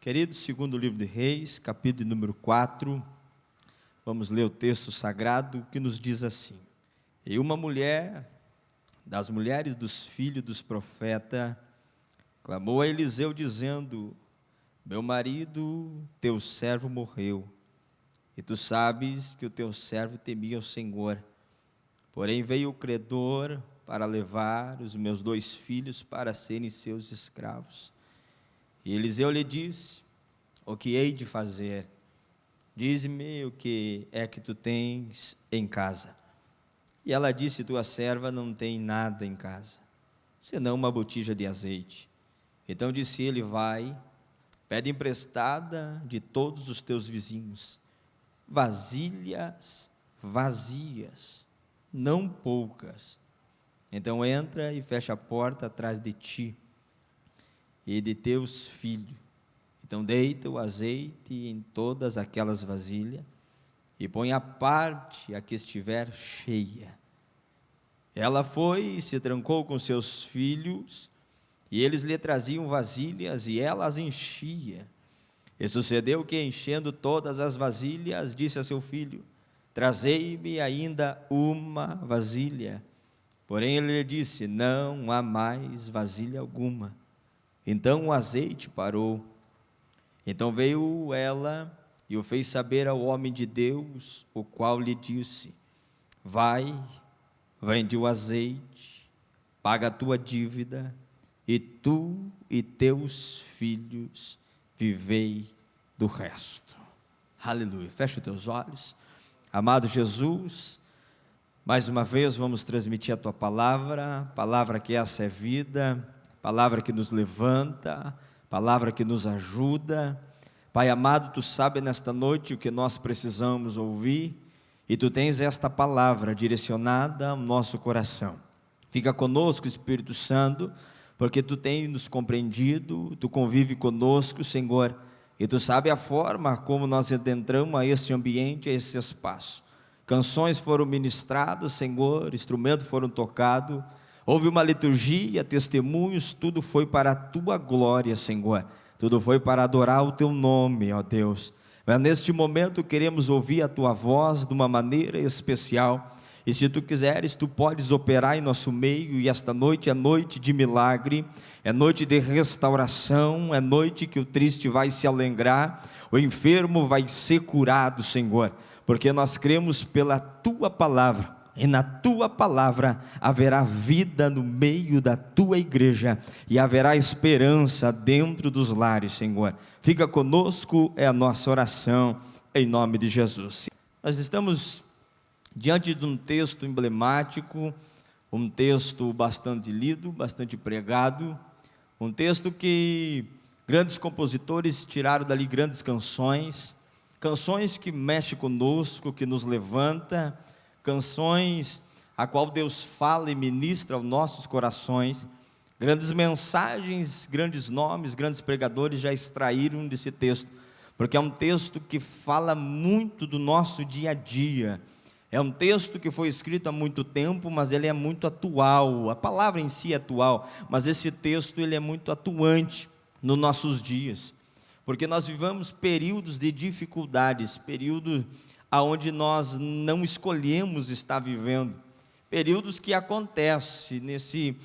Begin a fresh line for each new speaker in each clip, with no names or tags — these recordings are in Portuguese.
Queridos, segundo o livro de Reis, capítulo número 4, vamos ler o texto sagrado que nos diz assim: E uma mulher, das mulheres dos filhos dos profetas, clamou a Eliseu dizendo: Meu marido, teu servo morreu, e tu sabes que o teu servo temia o Senhor. Porém veio o credor para levar os meus 2 filhos para serem seus escravos. E Eliseu lhe disse: O que hei de fazer? Dize-me o que é que tu tens em casa. E ela disse: Tua serva não tem nada em casa, senão uma botija de azeite. Então disse ele: Vai, pede emprestada de todos os teus vizinhos vasilhas vazias, não poucas. Então entra e fecha a porta atrás de ti e de teus filhos. Então deita o azeite em todas aquelas vasilhas e põe à parte a que estiver cheia. Ela foi e se trancou com seus filhos, e eles lhe traziam vasilhas e ela as enchia. E sucedeu que, enchendo todas as vasilhas, disse a seu filho: Trazei-me ainda uma vasilha. Porém ele lhe disse: Não há mais vasilha alguma. Então o azeite parou. Então veio ela e o fez saber ao homem de Deus, o qual lhe disse: Vai, vende o azeite, paga a tua dívida, e tu e teus filhos vivei do resto. Aleluia. Fecha os teus olhos. Amado Jesus, mais uma vez vamos transmitir a tua palavra, palavra que essa é vida, palavra que nos levanta, palavra que nos ajuda. Pai amado, tu sabes nesta noite o que nós precisamos ouvir, e tu tens esta palavra direcionada ao nosso coração. Fica conosco, Espírito Santo, porque tu tens nos compreendido, tu convive conosco, Senhor, e tu sabes a forma como nós adentramos a este ambiente, a esse espaço. Canções foram ministradas, Senhor, instrumentos foram tocados, houve uma liturgia, testemunhos, tudo foi para a tua glória, Senhor, tudo foi para adorar o teu nome, ó Deus. Mas neste momento queremos ouvir a tua voz de uma maneira especial, e se tu quiseres, tu podes operar em nosso meio, e esta noite é noite de milagre, é noite de restauração, é noite que o triste vai se alegrar, o enfermo vai ser curado, Senhor, porque nós cremos pela tua palavra, e na tua palavra haverá vida no meio da tua igreja, e haverá esperança dentro dos lares, Senhor. Fica conosco, é a nossa oração, em nome de Jesus. Nós estamos diante de um texto emblemático, um texto bastante lido, bastante pregado, um texto que grandes compositores tiraram dali grandes canções, canções que mexem conosco, que nos levanta, canções a qual Deus fala e ministra aos nossos corações, grandes mensagens, grandes nomes, grandes pregadores já extraíram desse texto, porque é um texto que fala muito do nosso dia a dia. É um texto que foi escrito há muito tempo, mas ele é muito atual, a palavra em si é atual, mas esse texto ele é muito atuante nos nossos dias, porque nós vivemos períodos de dificuldades, períodos onde nós não escolhemos estar vivendo, períodos que acontecem nesse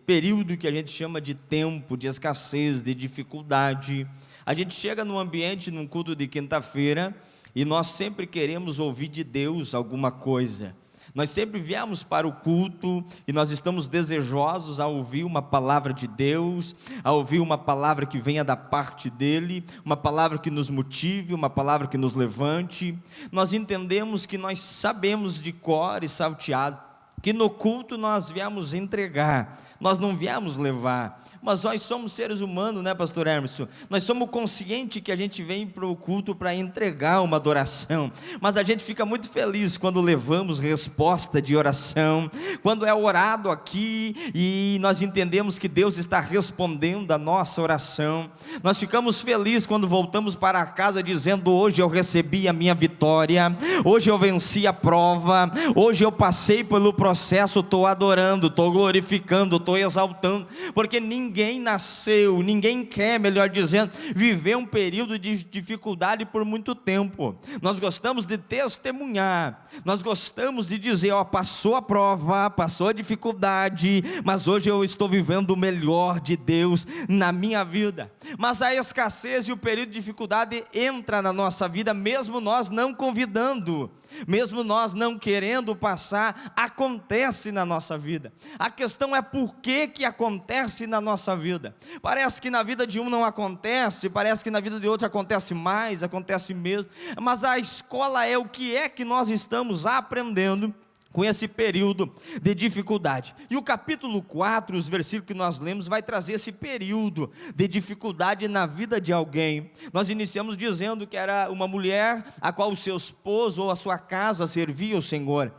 período que a gente chama de tempo, de escassez, de dificuldade. A gente chega num ambiente, num culto de quinta-feira, e nós sempre queremos ouvir de Deus alguma coisa. Nós sempre viemos para o culto e nós estamos desejosos a ouvir uma palavra de Deus, a ouvir uma palavra que venha da parte dEle, uma palavra que nos motive, uma palavra que nos levante. Nós entendemos que nós sabemos de cor e salteado, que no culto nós viemos entregar, nós não viemos levar, mas nós somos seres humanos, né, pastor Emerson? Nós somos conscientes que a gente vem para o culto para entregar uma adoração, mas a gente fica muito feliz quando levamos resposta de oração, quando é orado aqui e nós entendemos que Deus está respondendo a nossa oração. Nós ficamos felizes quando voltamos para casa dizendo: hoje eu recebi a minha vitória, hoje eu venci a prova, hoje eu passei pelo processo, processo estou adorando, estou glorificando, estou exaltando, porque ninguém nasceu, ninguém quer, melhor dizendo, viver um período de dificuldade por muito tempo. Nós gostamos de testemunhar, nós gostamos de dizer, passou a prova, passou a dificuldade, mas hoje eu estou vivendo o melhor de Deus na minha vida. Mas a escassez e o período de dificuldade entra na nossa vida, mesmo nós não convidando, mesmo nós não querendo passar, acontece na nossa vida. A questão é por que acontece na nossa vida. Parece que na vida de um não acontece, parece que na vida de outro acontece mais, acontece mesmo, mas a escola é o que é que nós estamos aprendendo com esse período de dificuldade. E o capítulo 4, os versículos que nós lemos, vai trazer esse período de dificuldade na vida de alguém. Nós iniciamos dizendo que era uma mulher a qual o seu esposo ou a sua casa servia o Senhor.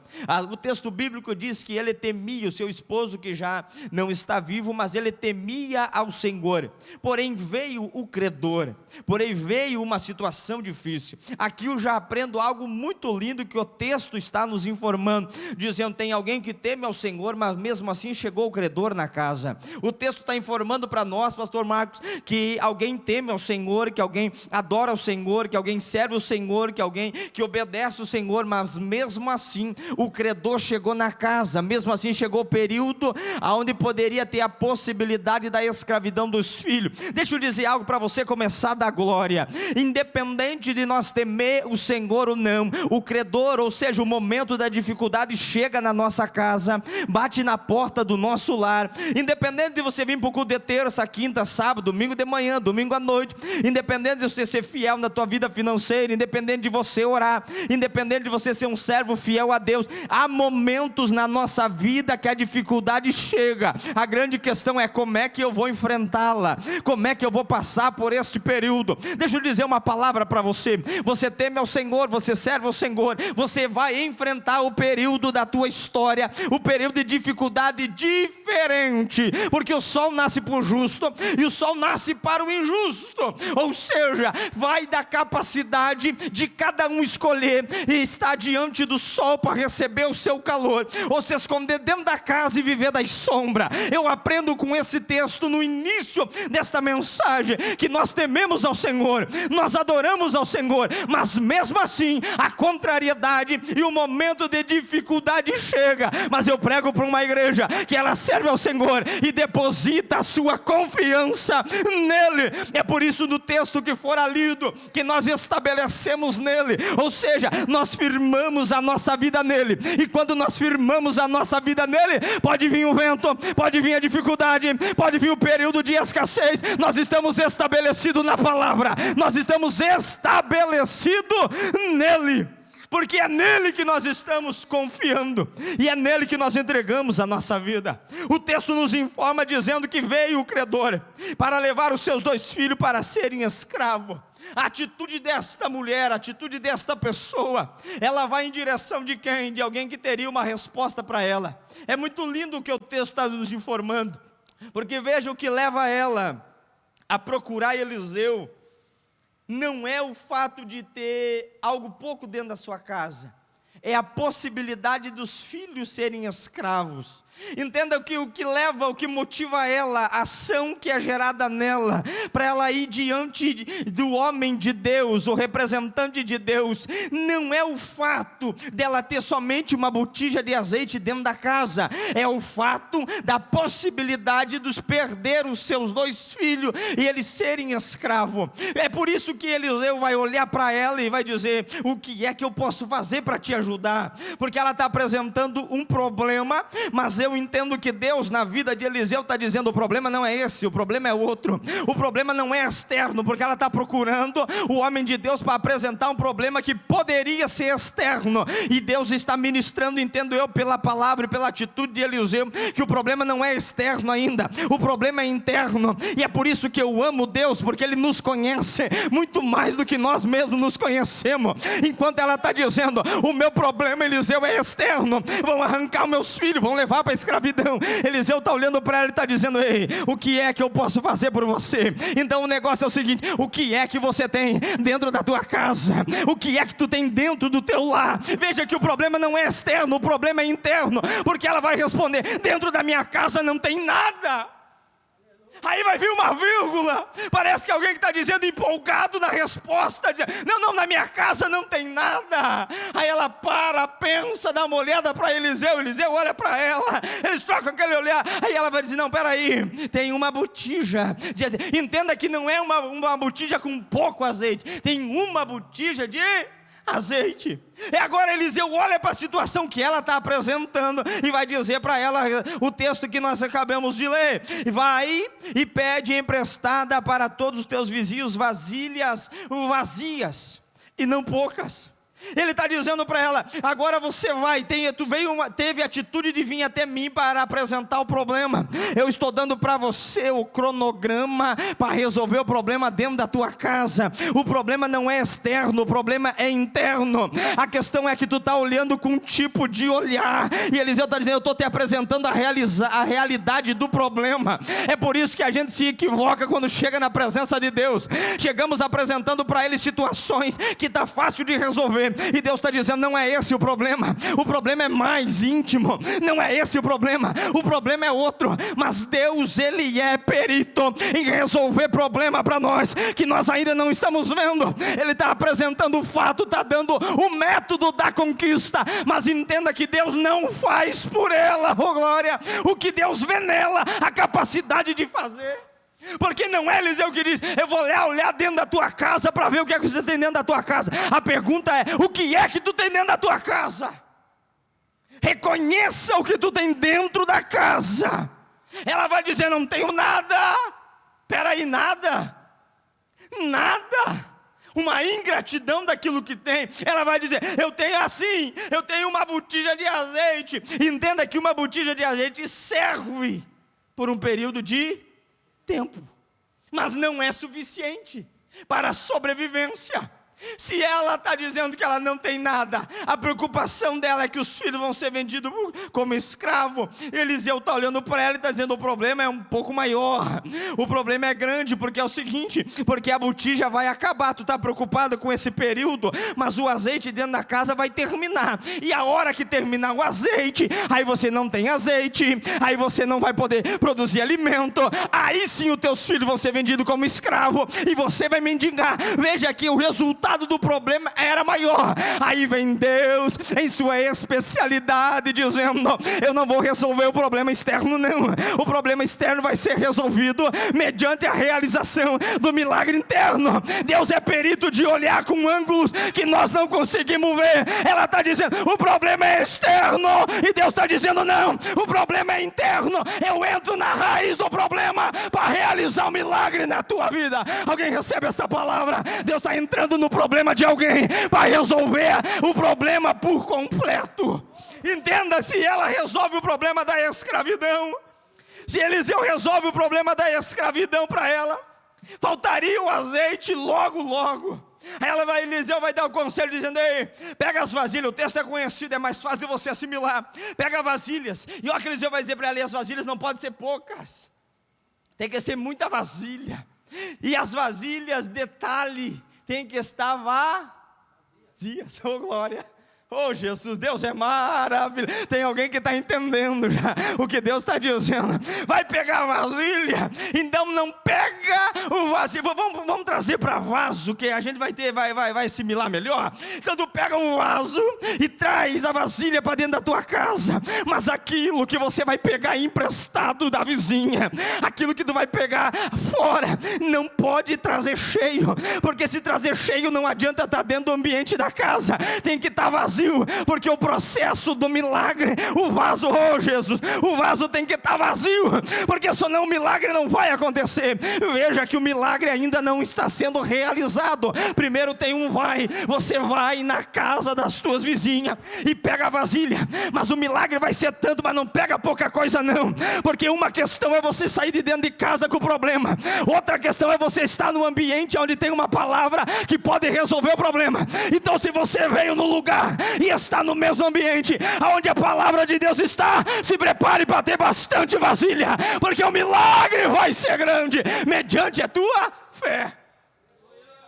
O texto bíblico diz que ele temia o seu esposo, que já não está vivo, mas ele temia ao Senhor. Porém veio o credor, porém veio uma situação difícil. Aqui eu já aprendo algo muito lindo que o texto está nos informando, dizendo, tem alguém que teme ao Senhor, mas mesmo assim chegou o credor na casa. O texto está informando para nós, pastor Marcos, que alguém teme ao Senhor, que alguém adora o Senhor, que alguém serve o Senhor, que alguém que obedece o Senhor, mas mesmo assim o credor chegou na casa, mesmo assim chegou o período onde poderia ter a possibilidade da escravidão dos filhos. Deixa eu dizer algo para você começar da glória, independente de nós temer o Senhor ou não, o credor, ou seja, o momento da dificuldade chega na nossa casa, bate na porta do nosso lar, independente de você vir para o culto de terça, quinta, sábado, domingo de manhã, domingo à noite, independente de você ser fiel na tua vida financeira, independente de você orar, independente de você ser um servo fiel a Deus, há momentos na nossa vida que a dificuldade chega. A grande questão é como é que eu vou enfrentá-la, como é que eu vou passar por este período. Deixa eu dizer uma palavra para você, você teme ao Senhor, você serve ao Senhor, você vai enfrentar o período da tua história, o período de dificuldade diferente, porque o sol nasce para o justo e o sol nasce para o injusto, ou seja, vai da capacidade de cada um escolher e estar diante do sol para receber o seu calor, ou se esconder dentro da casa e viver das sombras. Eu aprendo com esse texto no início desta mensagem, que nós tememos ao Senhor, nós adoramos ao Senhor, mas mesmo assim a contrariedade e o momento de dificuldade chega, mas eu prego para uma igreja que ela serve ao Senhor e deposita a sua confiança nele. É por isso no texto que fora lido, que nós estabelecemos nele, ou seja, nós firmamos a nossa vida nele, e quando nós firmamos a nossa vida nele, pode vir o vento, pode vir a dificuldade, pode vir o período de escassez, nós estamos estabelecidos na palavra, nós estamos estabelecidos nele, porque é nele que nós estamos confiando, e é nele que nós entregamos a nossa vida. O texto nos informa dizendo que veio o credor para levar os seus 2 filhos para serem escravos. A atitude desta mulher, a atitude desta pessoa, ela vai em direção de quem? De alguém que teria uma resposta para ela. É muito lindo o que o texto está nos informando, porque veja o que leva ela a procurar Eliseu. Não é o fato de ter algo pouco dentro da sua casa, é a possibilidade dos filhos serem escravos. Entenda que o que leva, o que motiva ela, a ação que é gerada nela, para ela ir diante do homem de Deus, o representante de Deus, não é o fato dela ter somente uma botija de azeite dentro da casa, é o fato da possibilidade de perder os seus 2 filhos e eles serem escravos. É por isso que Eliseu vai olhar para ela e vai dizer: o que é que eu posso fazer para te ajudar? Porque ela está apresentando um problema, mas eu entendo que Deus na vida de Eliseu está dizendo: o problema não é esse, o problema é outro, o problema não é externo, porque ela está procurando o homem de Deus para apresentar um problema que poderia ser externo, e Deus está ministrando, entendo eu pela palavra e pela atitude de Eliseu, que o problema não é externo ainda, o problema é interno. E é por isso que eu amo Deus, porque Ele nos conhece muito mais do que nós mesmos nos conhecemos. Enquanto ela está dizendo: o meu problema, Eliseu, é externo, vão arrancar meus filhos, vão levar para escravidão. Eliseu está olhando para ela e está dizendo: ei, o que é que eu posso fazer por você? Então o negócio é o seguinte: o que é que você tem dentro da tua casa? O que é que tu tem dentro do teu lar? Veja que o problema não é externo, o problema é interno, porque ela vai responder: dentro da minha casa não tem nada. Aí vai vir uma vírgula, parece que alguém que está dizendo empolgado na resposta, não, na minha casa não tem nada. Aí ela para, pensa, dá uma olhada para Eliseu, Eliseu olha para ela, eles trocam aquele olhar, aí ela vai dizer: não, peraí, tem uma botija de azeite. Entenda que não é uma botija com pouco azeite, tem uma botija de azeite. E agora Eliseu olha para a situação que ela está apresentando e vai dizer para ela o texto que nós acabamos de ler: vai e pede emprestada para todos os teus vizinhos vasilhas vazias e não poucas. Ele está dizendo para ela: agora você vai, teve a atitude de vir até mim para apresentar o problema. Eu estou dando para você o cronograma para resolver o problema dentro da tua casa. O problema não é externo, o problema é interno. A questão é que tu está olhando com um tipo de olhar, e Eliseu está dizendo: eu estou te apresentando a realidade do problema. É por isso que a gente se equivoca quando chega na presença de Deus. Chegamos apresentando para Ele situações que está fácil de resolver, e Deus está dizendo: não é esse o problema é mais íntimo, não é esse o problema é outro. Mas Deus, Ele é perito em resolver problema para nós, que nós ainda não estamos vendo. Ele está apresentando o fato, está dando o método da conquista, mas entenda que Deus não faz por ela, oh glória, o que Deus vê nela, a capacidade de fazer. Porque não é Eliseu que diz: eu vou olhar dentro da tua casa para ver o que é que você tem dentro da tua casa. A pergunta é: o que é que tu tem dentro da tua casa? Reconheça o que tu tem dentro da casa. Ela vai dizer: não tenho nada. Peraí, nada? Uma ingratidão daquilo que tem. Ela vai dizer: eu tenho uma botija de azeite. Entenda que uma botija de azeite serve por um período de tempo, mas não é suficiente para a sobrevivência. Se ela está dizendo que ela não tem nada, a preocupação dela é que os filhos vão ser vendidos como escravo. Eliseu está olhando para ela e está dizendo: o problema é um pouco maior, o problema é grande, porque é o seguinte, porque a botija vai acabar. Tu está preocupado com esse período, mas o azeite dentro da casa vai terminar, e a hora que terminar o azeite, aí você não tem azeite, aí você não vai poder produzir alimento, aí sim os teus filhos vão ser vendidos como escravo, e você vai mendigar. Veja que o resultado do problema era maior. Aí vem Deus em sua especialidade dizendo: eu não vou resolver o problema externo, não. O problema externo vai ser resolvido mediante a realização do milagre interno. Deus é perito de olhar com ângulos que nós não conseguimos ver. Ela está dizendo: o problema é externo, e Deus está dizendo: não, o problema é interno. Eu entro na raiz do problema para realizar o milagre na tua vida. Alguém recebe esta palavra? Deus está entrando no problema de alguém para resolver o problema por completo. Entenda, se ela resolve o problema da escravidão, se Eliseu resolve o problema da escravidão para ela, faltaria o azeite logo. Aí Eliseu vai dar o conselho dizendo: ei, pega as vasilhas, o texto é conhecido, é mais fácil de você assimilar. Pega vasilhas, e olha que Eliseu vai dizer para ela: as vasilhas não podem ser poucas, tem que ser muita vasilha. E as vasilhas, detalhe, tem que estar vazias. Oh glória, oh Jesus, Deus é maravilhoso. Tem alguém que está entendendo já o que Deus está dizendo? Vai pegar a vasilha, então não pega o vaso. Vamos trazer para vaso, que a gente vai assimilar melhor. Então tu pega o vaso e traz a vasilha para dentro da tua casa, mas aquilo que você vai pegar emprestado da vizinha, aquilo que tu vai pegar fora, não pode trazer cheio, porque se trazer cheio não adianta estar dentro do ambiente da casa, tem que estar vazio. Porque o processo do milagre, o vaso, oh Jesus, o vaso tem que estar vazio, porque senão o milagre não vai acontecer. Veja que o milagre ainda não está sendo realizado. Primeiro tem você vai na casa das tuas vizinhas e pega a vasilha, mas o milagre vai ser tanto, mas não pega pouca coisa não, porque uma questão é você sair de dentro de casa com o problema, outra questão é você estar no ambiente onde tem uma palavra que pode resolver o problema. Então se você veio no lugar e está no mesmo ambiente onde a palavra de Deus está, se prepare para ter bastante vasilha, porque o milagre vai ser grande, mediante a tua fé.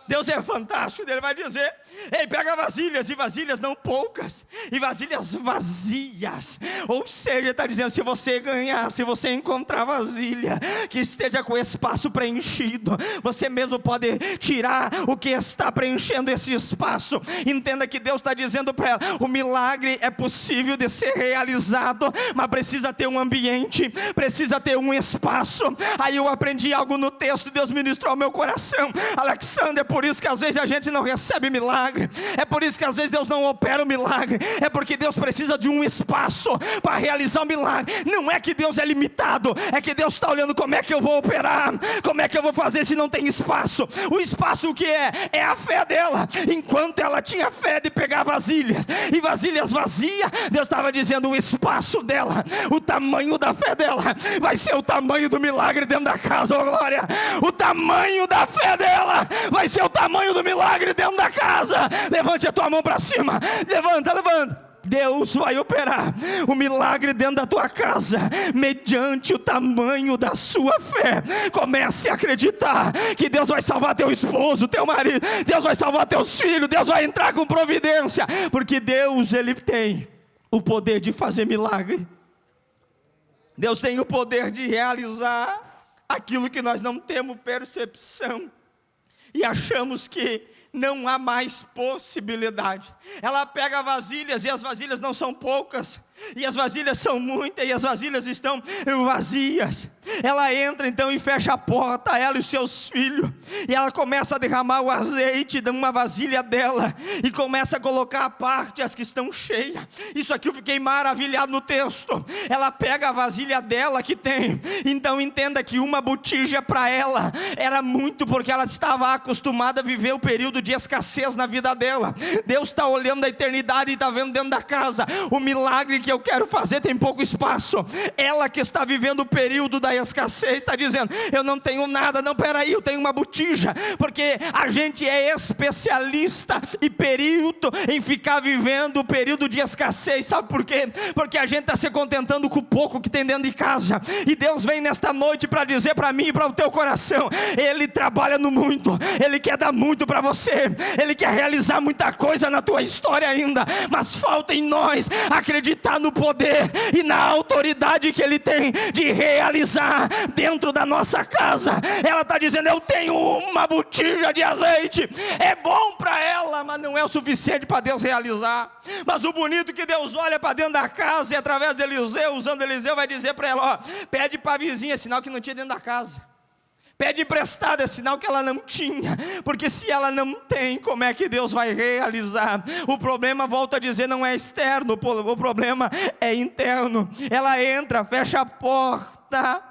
Deus é fantástico, Ele vai dizer, ei, pega vasilhas, e vasilhas não poucas, e vasilhas vazias, ou seja, está dizendo, se você ganhar, se você encontrar vasilha, que esteja com espaço preenchido, você mesmo pode tirar o que está preenchendo esse espaço. Entenda que Deus está dizendo para ela, o milagre é possível de ser realizado, mas precisa ter um ambiente, precisa ter um espaço. Aí eu aprendi algo no texto, Deus ministrou ao meu coração, Alexander, por isso que às vezes a gente não recebe milagre, é por isso que às vezes Deus não opera o milagre, é porque Deus precisa de um espaço para realizar o milagre. Não é que Deus é limitado, é que Deus está olhando como é que eu vou operar, como é que eu vou fazer se não tem espaço. O espaço o que é? É a fé dela. Enquanto ela tinha fé de pegar vasilhas, e vasilhas vazias, Deus estava dizendo, o espaço dela, o tamanho da fé dela, vai ser o tamanho do milagre dentro da casa, oh glória, o tamanho da fé dela, vai ser o tamanho do milagre dentro da casa. Levante a tua mão para cima, levanta. Deus vai operar o milagre dentro da tua casa, mediante o tamanho da sua fé. Comece a acreditar que Deus vai salvar teu esposo, teu marido, Deus vai salvar teus filhos, Deus vai entrar com providência, porque Deus, Ele tem o poder de fazer milagre. Deus tem o poder de realizar aquilo que nós não temos percepção e achamos que não há mais possibilidade. Ela pega vasilhas, e as vasilhas não são poucas, e as vasilhas são muitas, e as vasilhas estão vazias. Ela entra então e fecha a porta, ela e os seus filhos, e ela começa a derramar o azeite de uma vasilha dela, e começa a colocar à parte as que estão cheias. Isso aqui eu fiquei maravilhado no texto. Ela pega a vasilha dela que tem, então entenda que uma botija para ela era muito, porque ela estava acostumada a viver o período de escassez na vida dela. Deus está olhando a eternidade e está vendo dentro da casa, o milagre que eu quero fazer tem pouco espaço. Ela que está vivendo o período da escassez, está dizendo, eu não tenho nada, não, peraí, eu tenho uma botija, porque a gente é especialista e perito em ficar vivendo o período de escassez. Sabe por quê? Porque a gente está se contentando com o pouco que tem dentro de casa, e Deus vem nesta noite para dizer para mim e para o teu coração, Ele trabalha no muito, Ele quer dar muito para você, Ele quer realizar muita coisa na tua história ainda, mas falta em nós acreditar no poder e na autoridade que Ele tem de realizar dentro da nossa casa. Ela está dizendo, eu tenho uma botija de azeite, é bom para ela, mas não é o suficiente para Deus realizar. Mas o bonito é que Deus olha para dentro da casa, e através de Eliseu, usando Eliseu, vai dizer para ela, ó, pede para a vizinha, sinal que não tinha dentro da casa. Pede emprestado, é sinal que ela não tinha, porque se ela não tem, como é que Deus vai realizar? O problema, volto a dizer, não é externo, o problema é interno. Ela entra, fecha a porta,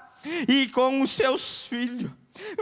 e com os seus filhos,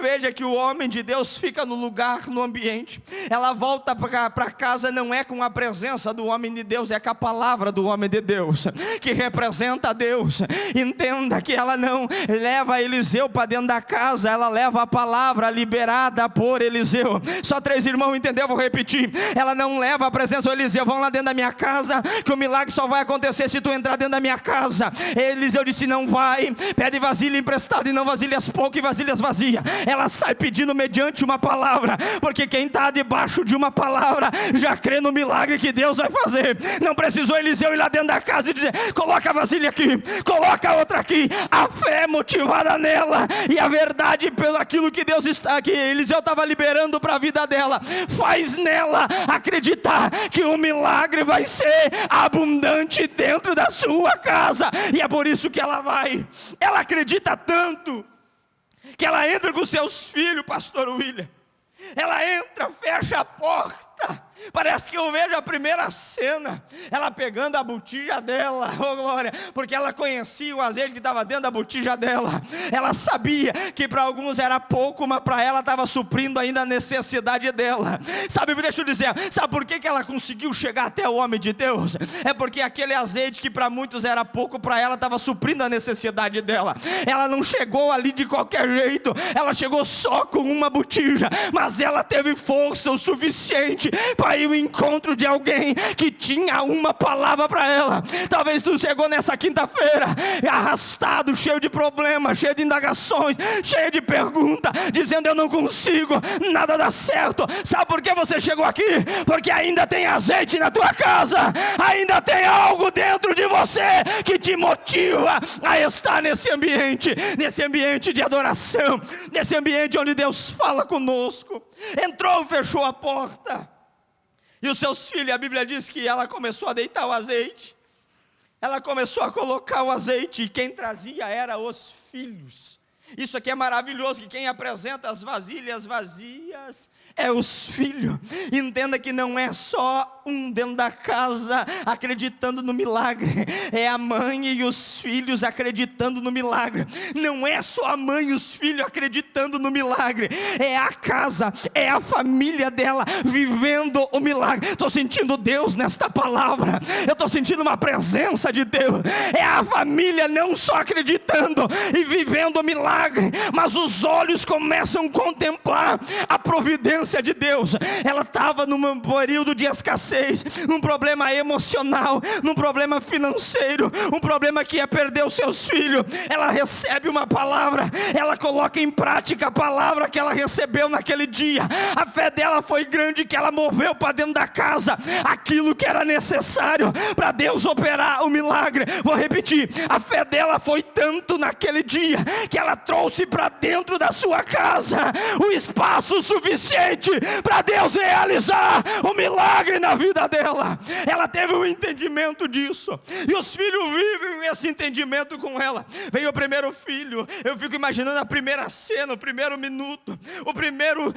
veja que o homem de Deus fica no lugar, no ambiente. Ela volta para casa, não é com a presença do homem de Deus, é com a palavra do homem de Deus, que representa a Deus. Entenda que ela não leva Eliseu para dentro da casa, ela leva a palavra liberada por Eliseu. Só 3 irmãos entenderam? Vou repetir. Ela não leva a presença do Eliseu, vão lá dentro da minha casa, que o milagre só vai acontecer se tu entrar dentro da minha casa. Eliseu disse, não vai, pede vasilha emprestada, e não vasilhas poucas e vasilhas vazias. Ela sai pedindo mediante uma palavra, porque quem está debaixo de uma palavra já crê no milagre que Deus vai fazer. Não precisou Eliseu ir lá dentro da casa e dizer, coloca a vasilha aqui, coloca a outra aqui. A fé é motivada nela, e a verdade pelo aquilo que Deus está, que Eliseu estava liberando para a vida dela, faz nela acreditar que o milagre vai ser abundante dentro da sua casa. E é por isso que ela vai, ela acredita tanto, que ela entra com seus filhos, pastor William. Ela entra, fecha a porta. Parece que eu vejo a primeira cena, ela pegando a botija dela, oh glória, porque ela conhecia o azeite que estava dentro da botija dela. Ela sabia que para alguns era pouco, mas para ela estava suprindo ainda a necessidade dela. Sabe, deixa eu dizer, sabe por que ela conseguiu chegar até o homem de Deus? É porque aquele azeite que para muitos era pouco, para ela estava suprindo a necessidade dela. Ela não chegou ali de qualquer jeito, ela chegou só com uma botija, mas ela teve força o suficiente para aí o encontro de alguém que tinha uma palavra para ela. Talvez tu chegou nessa quinta-feira arrastado, cheio de problemas, cheio de indagações, cheio de perguntas, dizendo: eu não consigo, nada dá certo. Sabe por que você chegou aqui? Porque ainda tem azeite na tua casa, ainda tem algo dentro de você que te motiva a estar nesse ambiente de adoração, nesse ambiente onde Deus fala conosco. Entrou, fechou a porta, e os seus filhos, a Bíblia diz que ela começou a deitar o azeite, ela começou a colocar o azeite, e quem trazia eram os filhos. Isso aqui é maravilhoso, que quem apresenta as vasilhas vazias é os filhos. Entenda que não é só um dentro da casa acreditando no milagre, é a mãe e os filhos acreditando no milagre. Não é só a mãe e os filhos acreditando no milagre, é a casa, é a família dela vivendo o milagre. Estou sentindo Deus nesta palavra, eu estou sentindo uma presença de Deus. É a família não só acreditando e vivendo o milagre, mas os olhos começam a contemplar a providência de Deus. Ela estava num período de escassez, num problema emocional, num problema financeiro, um problema que ia perder os seus filhos. Ela recebe uma palavra, ela coloca em prática a palavra que ela recebeu naquele dia. A fé dela foi grande que ela moveu para dentro da casa aquilo que era necessário para Deus operar o milagre. Vou repetir, a fé dela foi tanto naquele dia que ela trouxe para dentro da sua casa o espaço suficiente para Deus realizar o milagre na vida dela. Ela teve um entendimento disso, e os filhos vivem esse entendimento com ela. Veio o primeiro filho, eu fico imaginando a primeira cena, o primeiro minuto, o primeiro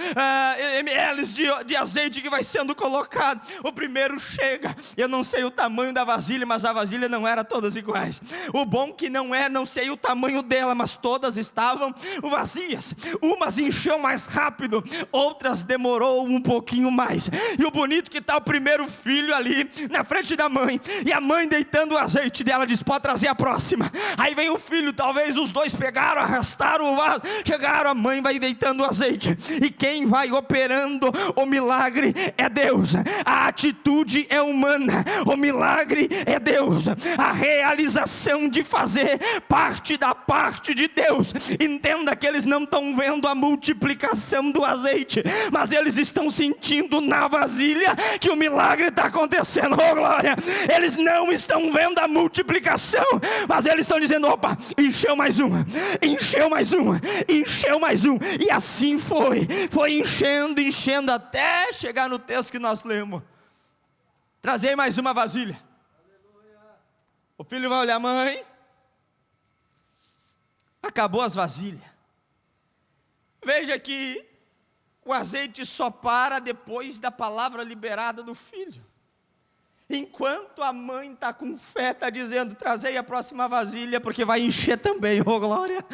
ml de azeite que vai sendo colocado. O primeiro chega, eu não sei o tamanho da vasilha, mas a vasilha não era todas iguais. O bom que não sei o tamanho dela, mas todas estavam vazias. Umas encheu mais rápido, outras demorou um pouquinho mais. E o bonito que está o primeiro filho ali na frente da mãe, e a mãe deitando o azeite dela, diz: pode trazer a próxima. Aí vem o filho, talvez os dois pegaram, arrastaram o vaso, chegaram, a mãe vai deitando o azeite, e quem vai operando o milagre é Deus. A atitude é humana, o milagre é Deus. A realização de fazer parte da parte de Deus. Entenda que eles não estão vendo a multiplicação do azeite, mas eles estão sentindo na vasilha que o milagre está acontecendo. Oh glória! Eles não estão vendo a multiplicação, mas eles estão dizendo: opa, encheu mais uma, encheu mais uma, encheu mais um. E assim foi enchendo até chegar no texto que nós lemos. Trazei mais uma vasilha. O filho vai olhar: mãe, acabou as vasilhas. Veja que o azeite só para depois da palavra liberada do filho. Enquanto a mãe está com fé, está dizendo: trazei a próxima vasilha, porque vai encher também, oh glória.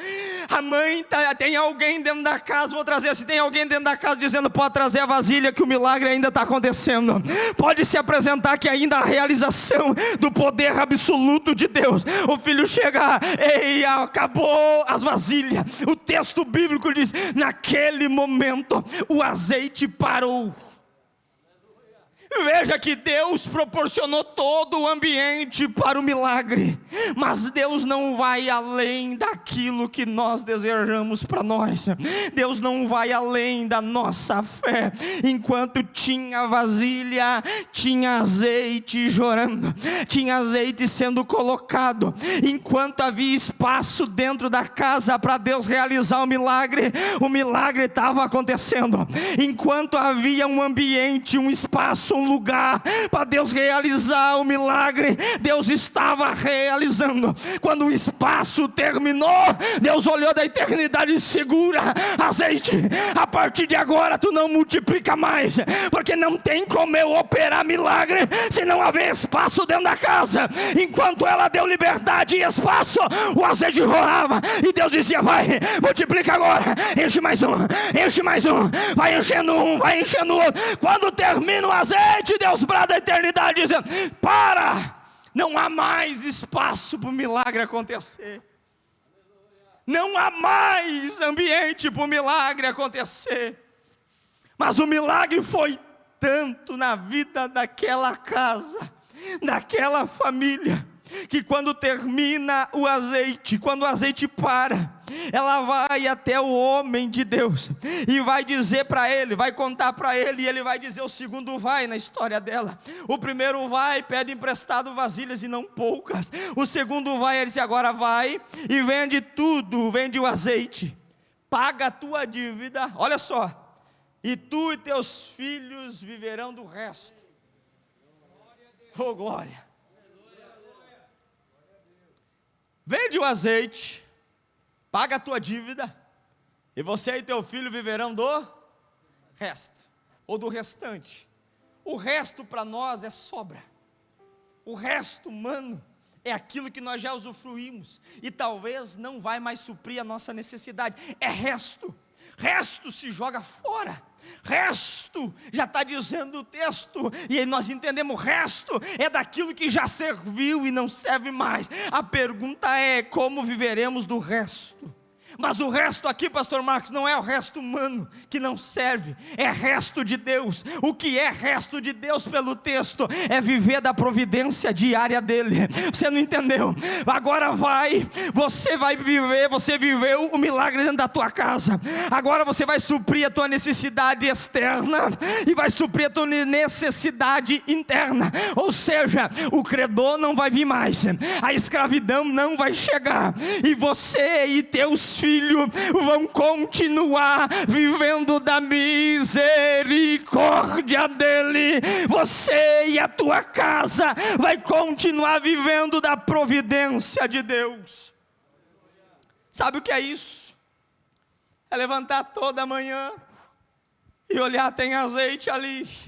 A mãe tem alguém dentro da casa, vou trazer, se tem alguém dentro da casa dizendo: pode trazer a vasilha, que o milagre ainda está acontecendo. Pode se apresentar que ainda a realização do poder absoluto de Deus. O filho chega: ei, acabou as vasilhas. O texto bíblico diz: naquele momento o azeite parou. Veja que Deus proporcionou todo o ambiente para o milagre, mas Deus não vai além daquilo que nós desejamos para nós. Deus não vai além da nossa fé. Enquanto tinha vasilha, tinha azeite jorrando, tinha azeite sendo colocado. Enquanto havia espaço dentro da casa para Deus realizar o milagre estava acontecendo. Enquanto havia um ambiente, um espaço, um lugar para Deus realizar o milagre, Deus estava realizando. Quando o espaço terminou, Deus olhou da eternidade e segura azeite. A partir de agora tu não multiplica mais, porque não tem como eu operar milagre se não haver espaço dentro da casa. Enquanto ela deu liberdade e espaço, o azeite rolava, e Deus dizia: vai, multiplica agora, enche mais um, vai enchendo um, vai enchendo outro. Quando termina o azeite, Deus brada a eternidade dizendo: para, não há mais espaço para o milagre acontecer. Não há mais ambiente para o milagre acontecer. Mas o milagre foi tanto na vida daquela casa, daquela família, que quando termina o azeite, quando o azeite para, ela vai até o homem de Deus e vai dizer para ele, vai contar para ele, e ele vai dizer o segundo vai na história dela. O primeiro vai, pede emprestado vasilhas e não poucas. O segundo vai, ele disse, agora vai e vende tudo, vende o azeite, paga a tua dívida, olha só, e tu e teus filhos viverão do resto. Oh glória! Vende o azeite, paga a tua dívida, e você e teu filho viverão do resto, ou do restante. O resto para nós é sobra. O resto humano é aquilo que nós já usufruímos, e talvez não vai mais suprir a nossa necessidade. É resto. Resto se joga fora. Resto, já está dizendo o texto, e aí nós entendemos, resto é daquilo que já serviu e não serve mais. A pergunta é, como viveremos do resto? Mas o resto aqui, pastor Marcos, não é o resto humano que não serve, é resto de Deus. O que é resto de Deus pelo texto? É viver da providência diária dele. Você não entendeu? Agora você vai viver, você viveu o milagre dentro da tua casa, agora você vai suprir a tua necessidade externa e vai suprir a tua necessidade interna. Ou seja, o credor não vai vir mais, a escravidão não vai chegar, e você e teus filhos vão continuar vivendo da misericórdia dele. Você e a tua casa vai continuar vivendo da providência de Deus. Sabe o que é isso? É levantar toda manhã e olhar, tem azeite ali.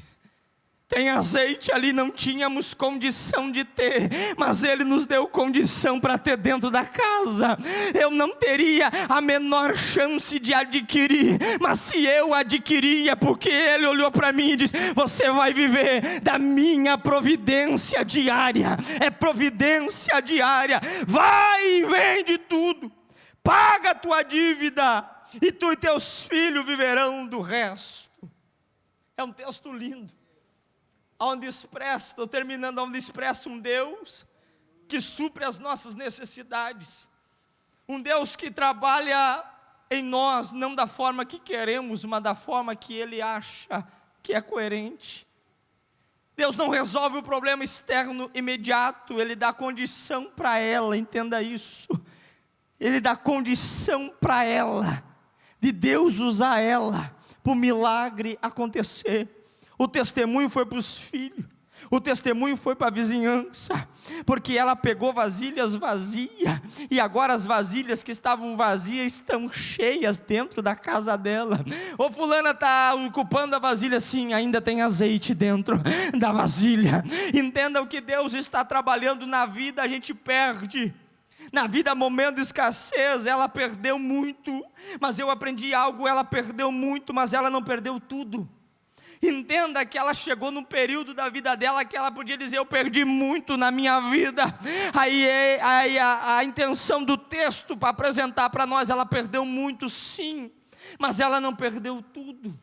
Tem azeite ali, não tínhamos condição de ter, mas Ele nos deu condição para ter dentro da casa. Eu não teria a menor chance de adquirir, mas se eu adquiria, porque Ele olhou para mim e disse, você vai viver da minha providência diária. É providência diária. Vai e vende tudo, paga a tua dívida, e tu e teus filhos viverão do resto. É um texto lindo, onde expressa, estou terminando, onde expressa um Deus que supre as nossas necessidades, um Deus que trabalha em nós, não da forma que queremos, mas da forma que Ele acha que é coerente. Deus não resolve o problema externo imediato, Ele dá condição para ela, entenda isso, Ele dá condição para ela, de Deus usar ela, para o milagre acontecer. O testemunho foi para os filhos, o testemunho foi para a vizinhança, porque ela pegou vasilhas vazias, e agora as vasilhas que estavam vazias estão cheias dentro da casa dela. Ô fulana está ocupando a vasilha, sim, ainda tem azeite dentro da vasilha. Entenda o que Deus está trabalhando na vida, a gente perde. Na vida, momento de escassez, ela perdeu muito, mas eu aprendi algo, ela perdeu muito, mas ela não perdeu tudo. Entenda que ela chegou num período da vida dela que ela podia dizer, eu perdi muito na minha vida. Aí a intenção do texto para apresentar para nós, ela perdeu muito sim, mas ela não perdeu tudo.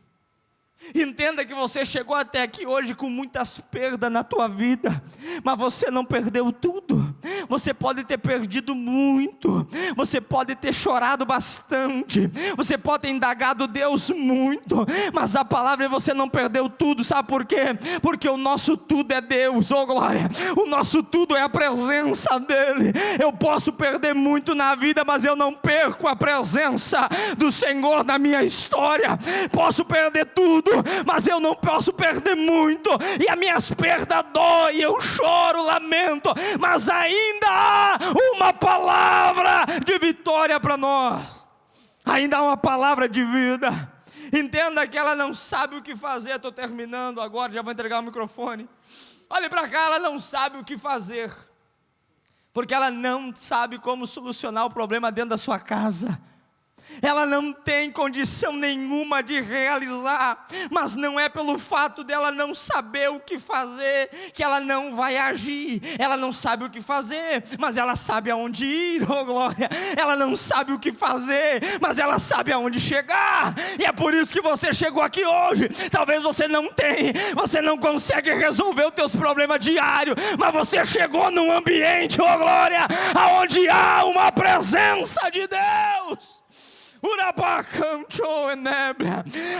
Entenda que você chegou até aqui hoje com muitas perdas na tua vida, mas você não perdeu tudo. Você pode ter perdido muito, você pode ter chorado bastante, você pode ter indagado Deus muito, mas a palavra é, você não perdeu tudo. Sabe por quê? Porque o nosso tudo é Deus. Oh glória, o nosso tudo é a presença dEle. Eu posso perder muito na vida, mas eu não perco a presença do Senhor na minha história. Posso perder tudo, mas eu não posso perder muito, e as minhas perdas dói, eu choro, lamento, mas ainda há uma palavra de vitória para nós, ainda há uma palavra de vida. Entenda que ela não sabe o que fazer. Estou terminando agora, já vou entregar o microfone. Olhe para cá, ela não sabe o que fazer, porque ela não sabe como solucionar o problema dentro da sua casa. ela não tem condição nenhuma de realizar, mas não é pelo fato dela não saber o que fazer que ela não vai agir. Ela não sabe o que fazer, mas ela sabe aonde ir, oh glória. Ela não sabe o que fazer, mas ela sabe aonde chegar, e é por isso que você chegou aqui hoje. Talvez você não consegue resolver os teus problemas diários, mas você chegou num ambiente, oh glória, aonde há uma presença de Deus.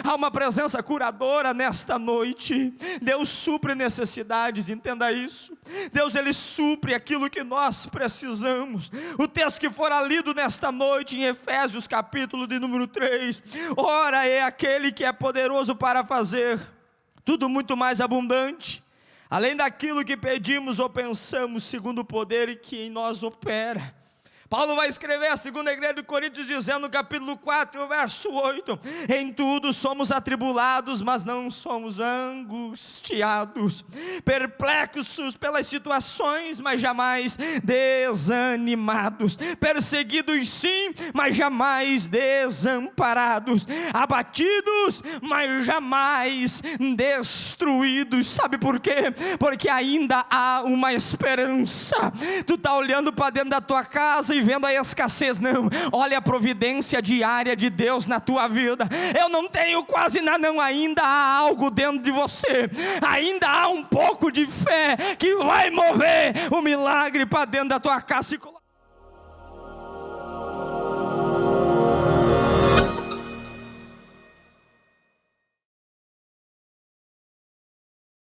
Há uma presença curadora nesta noite. Deus supre necessidades, entenda isso. Deus, Ele supre aquilo que nós precisamos. O texto que fora lido nesta noite em Efésios capítulo de número 3, ora é aquele que é poderoso para fazer tudo muito mais abundante, além daquilo que pedimos ou pensamos, segundo o poder que em nós opera. Paulo vai escrever a segunda igreja de Coríntios dizendo no capítulo 4, verso 8, em tudo somos atribulados, mas não somos angustiados, perplexos pelas situações, mas jamais desanimados, perseguidos sim, mas jamais desamparados, abatidos, mas jamais destruídos. Sabe por quê? Porque ainda há uma esperança. Tu está olhando para dentro da tua casa e vendo a escassez, não, olha a providência diária de Deus na tua vida. Eu não tenho quase nada, não, ainda há algo dentro de você, ainda há um pouco de fé que vai mover o milagre para dentro da tua casa.